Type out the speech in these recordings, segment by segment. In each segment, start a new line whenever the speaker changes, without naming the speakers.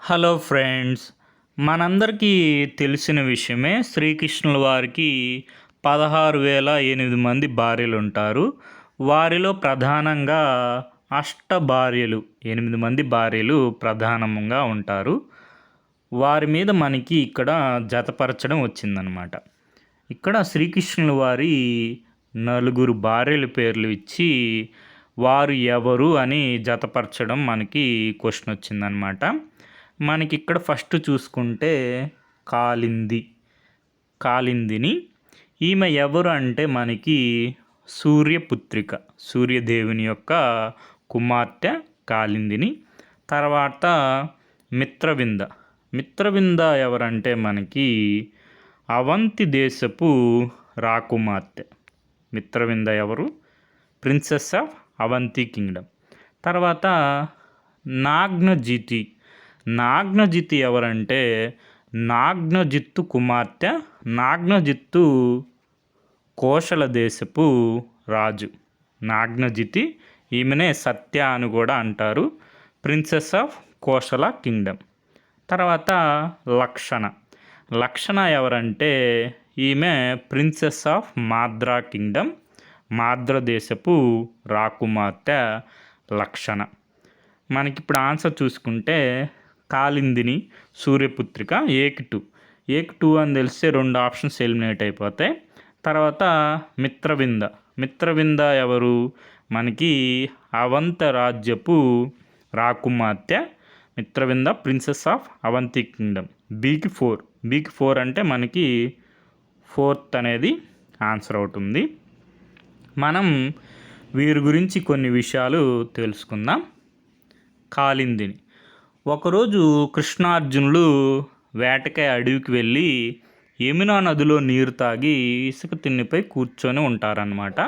Hello friends, మనందరికీ తెలిసిన విషయమే. శ్రీకృష్ణుల వారికి 16,008 మంది భార్యలు ఉంటారు. వారిలో ప్రధానంగా భార్యలు 8 మంది భార్యలు ప్రధానంగా ఉంటారు. వారి మీద మనకి ఇక్కడ జతపరచడం వచ్చిందనమాట. ఇక్కడ శ్రీకృష్ణుల వారి నలుగురు భార్యల పేర్లు ఇచ్చి వారు ఎవరు అని జతపరచడం మనకి క్వశ్చన్ వచ్చిందనమాట. మనకి ఇక్కడ ఫస్ట్ చూసుకుంటే కాలిందిని. ఈమె ఎవరు అంటే మనకి సూర్యపుత్రిక, సూర్యదేవుని యొక్క కుమార్తె కాలిందిని. తర్వాత మిత్రవింద ఎవరంటే మనకి అవంతి దేశపు రాకుమార్తె. మిత్రవింద ఎవరు? Princess of Avanti kingdom. తర్వాత నాగ్నజితి ఎవరంటే నాగ్నజిత్తు కుమార్తె. నాగ్నజిత్తు కోశల దేశపు రాజు. నాగ్నజితి, ఈమెనే సత్య అని కూడా అంటారు, ప్రిన్సెస్ ఆఫ్ కోశల కింగ్డమ్. తర్వాత లక్షణ ఎవరంటే ఈమె ప్రిన్సెస్ ఆఫ్ మాద్రా కింగ్డమ్. మాద్ర దేశపు రాకుమార్తె లక్షణ. మనకిప్పుడు ఆన్సర్ చూసుకుంటే కాలిందిని, సూర్యపుత్రిక, ఏక్ టూ అని తెలిస్తే 2 ఆప్షన్స్ ఎలిమినేట్ అయిపోతాయి. తర్వాత మిత్రవింద ఎవరు? మనకి అవంత రాజ్యపు రాకుమార్తె. Mitravinda princess of Avanti kingdom. బీకి 4 అంటే మనకి 4th అనేది ఆన్సర్ అవుతుంది. మనం వీరి గురించి కొన్ని విషయాలు తెలుసుకుందాం. కాలిందిని. ఒకరోజు కృష్ణార్జునులు వేటకై అడవికి వెళ్ళి యమునా నదిలో నీరు తాగి ఇసుక తిన్నెపై కూర్చొని ఉంటారన్నమాట.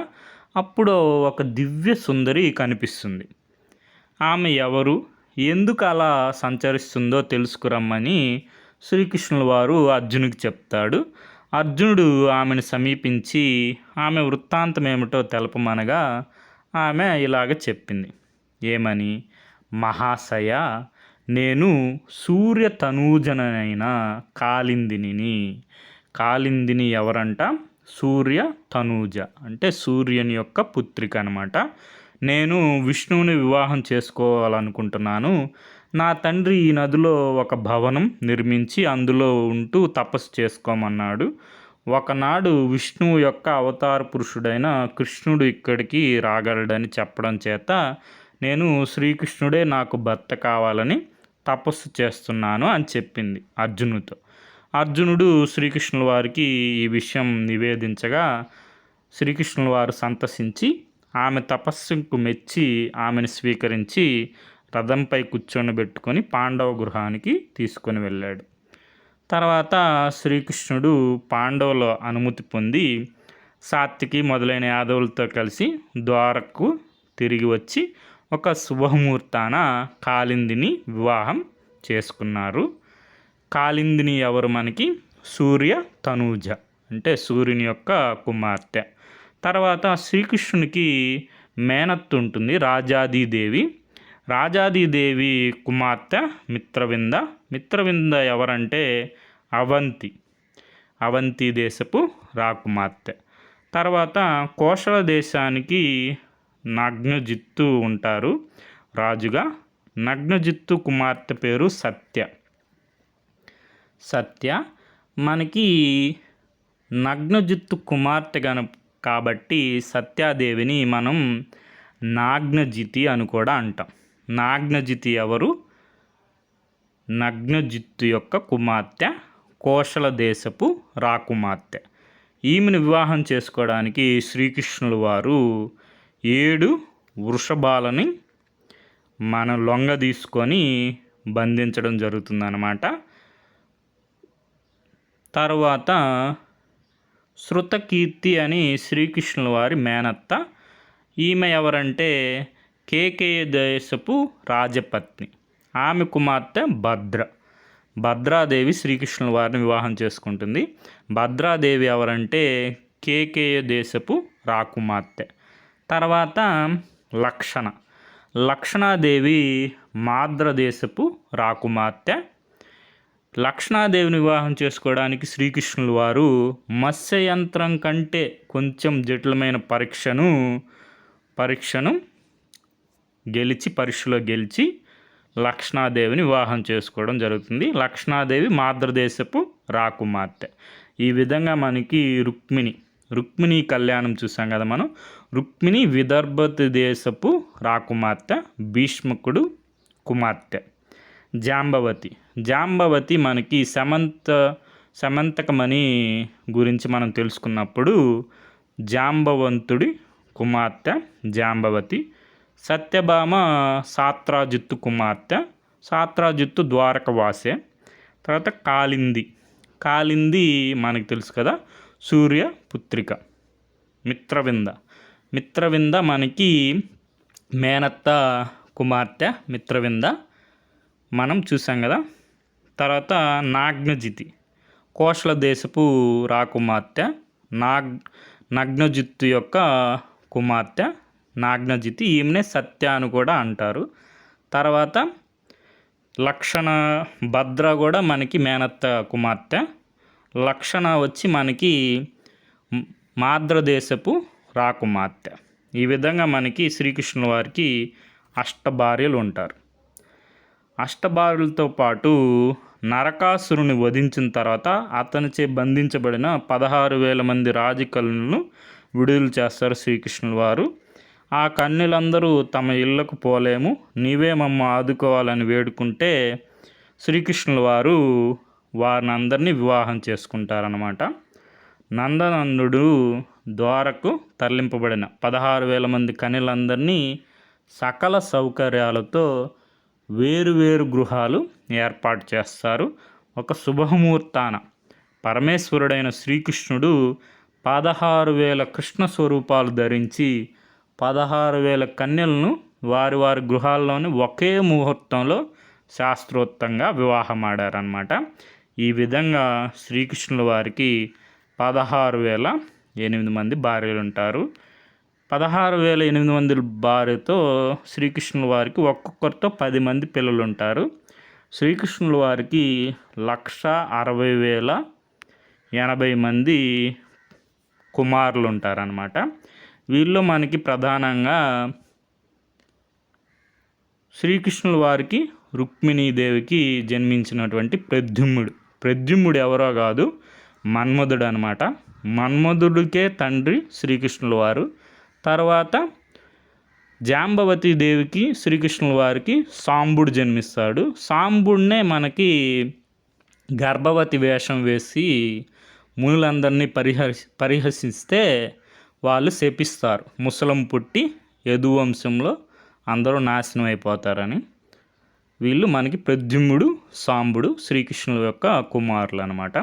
అప్పుడు ఒక దివ్య సుందరి కనిపిస్తుంది. ఆమె ఎవరు, ఎందుకు అలా సంచరిస్తుందో తెలుసుకురమ్మని శ్రీకృష్ణుల వారు అర్జునుడికి చెప్తాడు. అర్జునుడు ఆమెను సమీపించి ఆమె వృత్తాంతం ఏమిటో తెలపమనగా ఆమె ఇలాగ చెప్పింది. ఏమని? మహాశయ, నేను సూర్యతనూజనైన కాలిందిని ఎవరంట? సూర్య తనూజ అంటే సూర్యుని యొక్క పుత్రిక అనమాట. నేను విష్ణువుని వివాహం చేసుకోవాలనుకుంటున్నాను. నా తండ్రి ఈ నదిలో ఒక భవనం నిర్మించి అందులో ఉంటూ తపస్సు చేసుకోమన్నాడు. ఒకనాడు విష్ణువు యొక్క అవతార పురుషుడైన కృష్ణుడు ఇక్కడికి రాగలడని చెప్పడం చేత నేను శ్రీకృష్ణుడే నాకు భర్త కావాలని తపస్సు చేస్తున్నాను అని చెప్పింది అర్జునుడితో. అర్జునుడు శ్రీకృష్ణుల వారికి ఈ విషయం నివేదించగా శ్రీకృష్ణుల వారు సంతసించి ఆమె తపస్సుకు మెచ్చి ఆమెను స్వీకరించి రథంపై కూర్చొని పాండవ గృహానికి తీసుకొని వెళ్ళాడు. తర్వాత శ్రీకృష్ణుడు పాండవుల అనుమతి పొంది సాత్వికి మొదలైన యాదవులతో కలిసి ద్వారకు తిరిగి వచ్చి ఒక శుభముహూర్తాన కాలిందిని వివాహం చేసుకున్నారు. కాలిందిని ఎవరు? మనకి సూర్య తనూజ అంటే సూర్యుని యొక్క కుమార్తె. తర్వాత శ్రీకృష్ణునికి మేనత్తు ఉంటుంది, రాజాదీదేవి కుమార్తె మిత్రవింద ఎవరంటే అవంతి దేశపు రాకుమార్తె. తర్వాత కోశల దేశానికి నగ్నజిత్తు ఉంటారు రాజుగా. నగ్నజిత్తు కుమార్తె పేరు సత్య. మనకి నగ్నజిత్తు కుమార్తె కాబట్టి సత్యాదేవిని మనం నాగ్నజితి అని కూడా అంటాం. నాగ్నజితి ఎవరు? నగ్నజిత్తు యొక్క కుమార్తె, కోశల దేశపు రాకుమార్తె. ఈమెను వివాహం చేసుకోవడానికి శ్రీకృష్ణుల వారు 7 వృషభాలని లొంగ తీసుకొని బంధించడం జరుగుతుందన్నమాట. తర్వాత శృతకీర్తి అని శ్రీకృష్ణుల వారి మేనత్త. ఈమె ఎవరంటే కేకేయ దేశపు రాజపత్ని. ఆమె కుమార్తె భద్రాదేవి శ్రీకృష్ణుల వారిని వివాహం చేసుకుంటుంది. భద్రాదేవి ఎవరంటే కేకేయ దేశపు రాకుమార్తె. తర్వాత లక్షణాదేవి మాద్రదేశపు రాకుమార్తె. లక్ష్మణాదేవిని వివాహం చేసుకోవడానికి శ్రీకృష్ణుల వారు మత్స్యయంత్రం కంటే కొంచెం జటిలమైన పరీక్షను పరీక్షలో గెలిచి లక్ష్మణాదేవిని వివాహం చేసుకోవడం జరుగుతుంది. లక్ష్మణాదేవి మాద్రదేశపు రాకుమార్తె. ఈ విధంగా మనకి రుక్మిణి కళ్యాణం చూసాం కదా మనం. రుక్మిణి విదర్భ దేశపు రాకుమార్తె, భీష్మకుడు కుమార్తె. జాంబవతి మనకి సమంతకమణి గురించి మనం తెలుసుకున్నప్పుడు జాంబవంతుడి కుమార్తె జాంబవతి. సత్యభామ సాత్రాజిత్తు కుమార్తె, సాత్రాజిత్తు ద్వారకవాసే. తర్వాత కాళింది మనకు తెలుసు కదా, సూర్యపుత్రిక. మిత్రవింద మనకి మేనత్త కుమార్తె మిత్రవింద మనం చూసాం కదా. తర్వాత నాగ్నజితి కోశల దేశపు రాకుమార్తె, నగ్నజిత్తు యొక్క కుమార్తె నాగ్నజితి. ఈమెనే సత్య అని కూడా అంటారు. తర్వాత భద్ర కూడా మనకి మేనత్త కుమార్తె. లక్షణ వచ్చి మనకి మాద్రదేశపు రాకుమార్తె. ఈ విధంగా మనకి శ్రీకృష్ణుల వారికి అష్టభార్యలు ఉంటారు. అష్టభార్యలతో పాటు నరకాసురుని వధించిన తర్వాత అతనిచే బంధించబడిన 16,000 మంది రాజకన్యలను విడుదల చేస్తారు శ్రీకృష్ణుల వారు. ఆ కన్యలందరూ తమ ఇళ్లకు పోలేము, నీవే మమ్మ ఆదుకోవాలని వేడుకుంటే శ్రీకృష్ణుల వారు వారిని అందరినీ వివాహం చేసుకుంటారన్నమాట. నందనందుడు ద్వారకు తరలింపబడిన 16,000 మంది కన్యలందరినీ సకల సౌకర్యాలతో వేరువేరు గృహాలు ఏర్పాటు చేస్తారు. ఒక శుభముహూర్తాన పరమేశ్వరుడైన శ్రీకృష్ణుడు 16,000 కృష్ణ స్వరూపాలు ధరించి 16,000 కన్యలను వారి గృహాల్లోని ఒకే ముహూర్తంలో శాస్త్రోక్తంగా వివాహమాడారన్నమాట. ఈ విధంగా శ్రీకృష్ణుల వారికి 16,008 మంది భార్యలు ఉంటారు. 16,008 మంది భార్యతో శ్రీకృష్ణుల వారికి ఒక్కొక్కరితో 10 మంది పిల్లలు ఉంటారు. శ్రీకృష్ణుల వారికి 160,080 మంది కుమారులు ఉంటారన్నమాట. వీళ్ళు మనకి ప్రధానంగా శ్రీకృష్ణుల వారికి రుక్మిణీదేవికి జన్మించినటువంటి ప్రద్యుమ్నుడు ఎవరో కాదు, మన్మధుడు అనమాట. మన్మధుడికే తండ్రి శ్రీకృష్ణుల వారు. తర్వాత జాంబవతి దేవికి శ్రీకృష్ణుల వారికి సాంబుడు జన్మిస్తాడు. సాంబుడినే మనకి గర్భవతి వేషం వేసి మునులందరినీ పరిహసిస్తే వాళ్ళు శపిస్తారు, ముసలం పుట్టి యదువంశంలో అందరూ నాశనం అయిపోతారని. వీళ్ళు మనకి ప్రద్యుమ్నుడు, సాంబుడు శ్రీకృష్ణుల యొక్క కుమారులు అనమాట.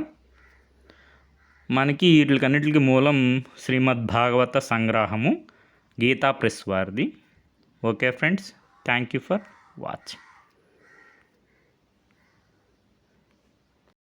మనకి వీటికన్నిటికి మూలం శ్రీమద్ భాగవత సంగ్రహము, గీతా ప్రెస్ వారిది. Okay friends, thank you for watching.